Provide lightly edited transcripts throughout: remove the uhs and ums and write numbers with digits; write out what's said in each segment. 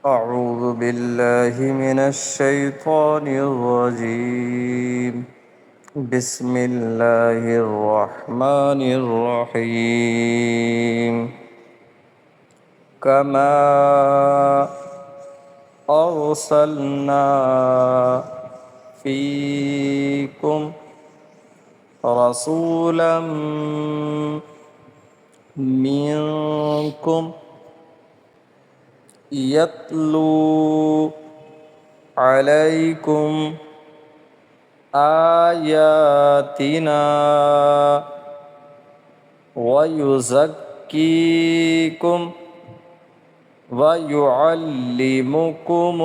أعوذ بالله من الشيطان الرجيم. بسم الله الرحمن الرحيم. كما أرسلنا فيكم رسولا منكم يتلو عليكم آياتنا ويزكيكم ويعلمكم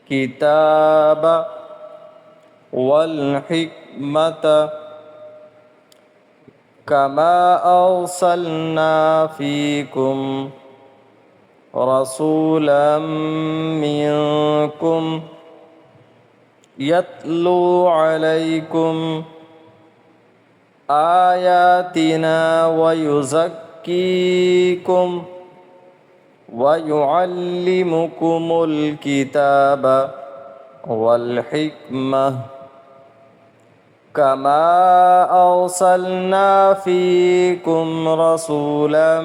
الكتاب والحكمة كما أرسلنا فيكم رسولا منكم يتلو عليكم آياتنا ويزكيكم ويعلمكم الكتاب والحكمة كما أرسلنا فيكم رسولا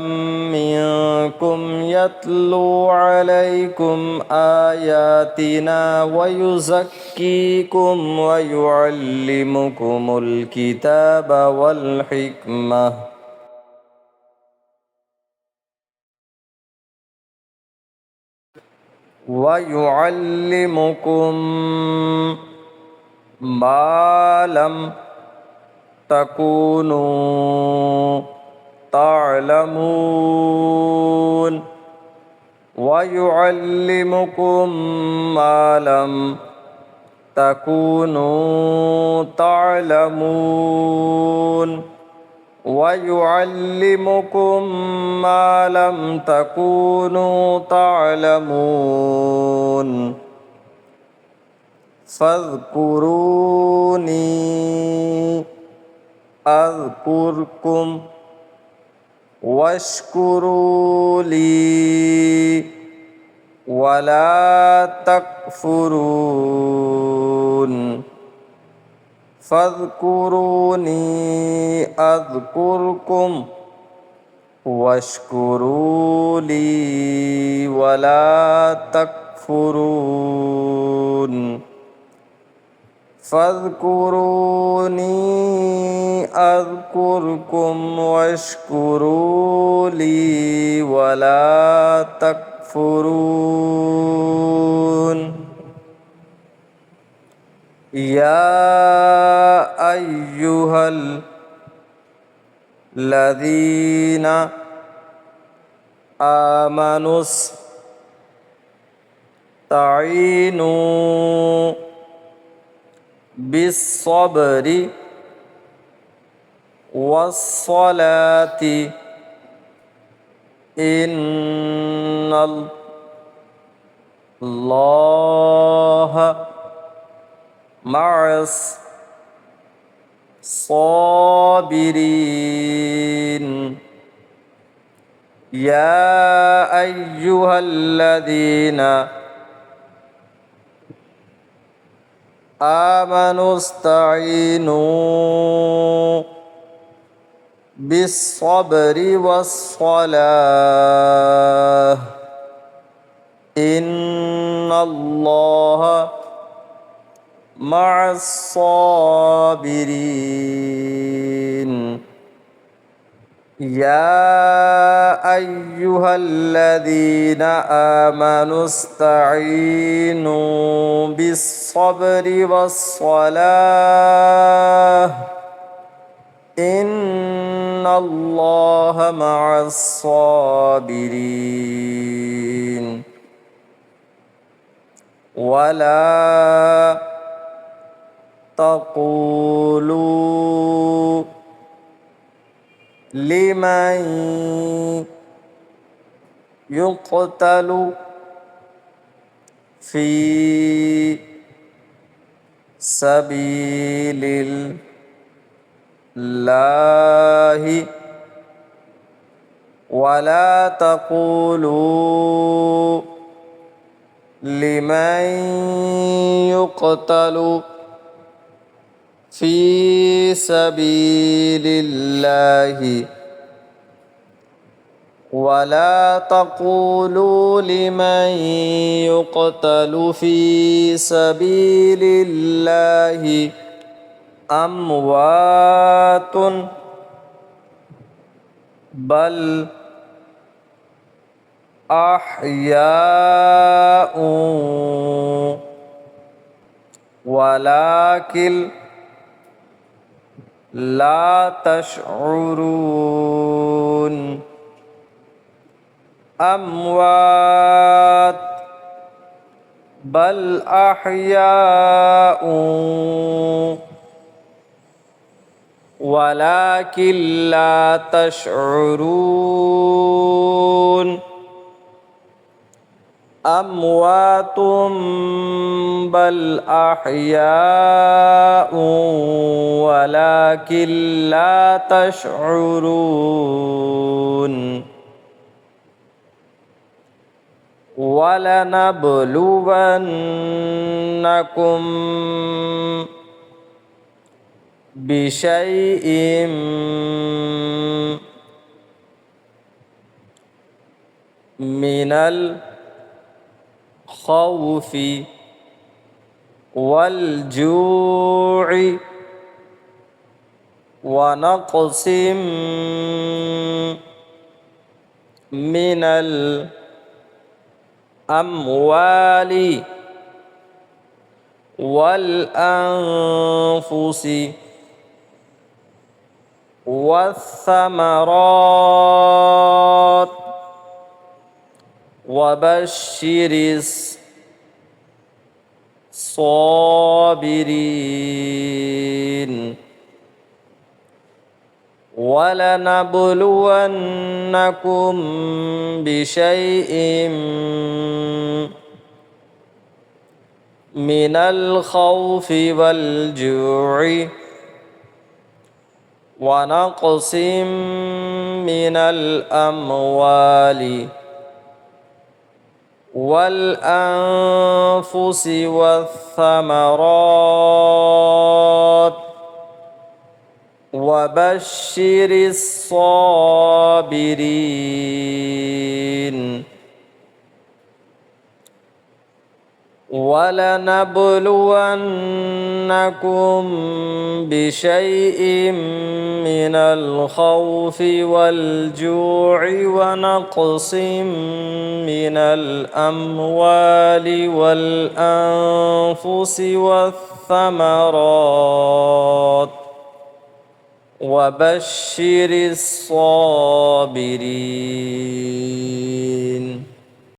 منكم يتلو عليكم آياتنا ويزكيكم ويعلمكم الكتاب والحكمة ويعلمكم ما لم تكونوا تعلمون ويعلمكم ما لم تكونوا تعلمون ويعلمكم ما لم تكونوا تعلمون فاذكروني أذكركم واشكروا لي ولا تكفرون فاذكروني أذكركم واشكروا لي ولا تكفرون فاذكروني أذكركم واشكروا لي ولا تكفرون يا أيها الذين آمنوا استعينوا بالصبر والصلاة إن الله مع الصابرين يا أيها الذين آمنوا استعينوا بالصبر والصلاة إن الله مع الصابرين يا أيها الذين آمنوا استعينوا بالصبر والصلاة إن الله مع الصابرين ولا تقولوا لمن يقتل في سبيل الله ولا تقولوا لمن يقتل في سبيل الله ولا تقولوا لمن يقتل في سبيل الله أموات بل أحياء ولكن لا تشعرون أموات بل أحياء ولكن لا تشعرون أموات بل أحياء ولكن لا تشعرون ولنبلونكم بشيء من الخوف والجوع ونقص من الأموال والأنفس والثمرات وبشر الصابرين ولنبلونكم بشيء من الخوف والجوع ونقص من الأموال والأنفس والثمرات وبشر الصابرين ولنبلونكم بشيء من الخوف والجوع ونقص من الأموال والأنفس والثمرات وبشر الصابرين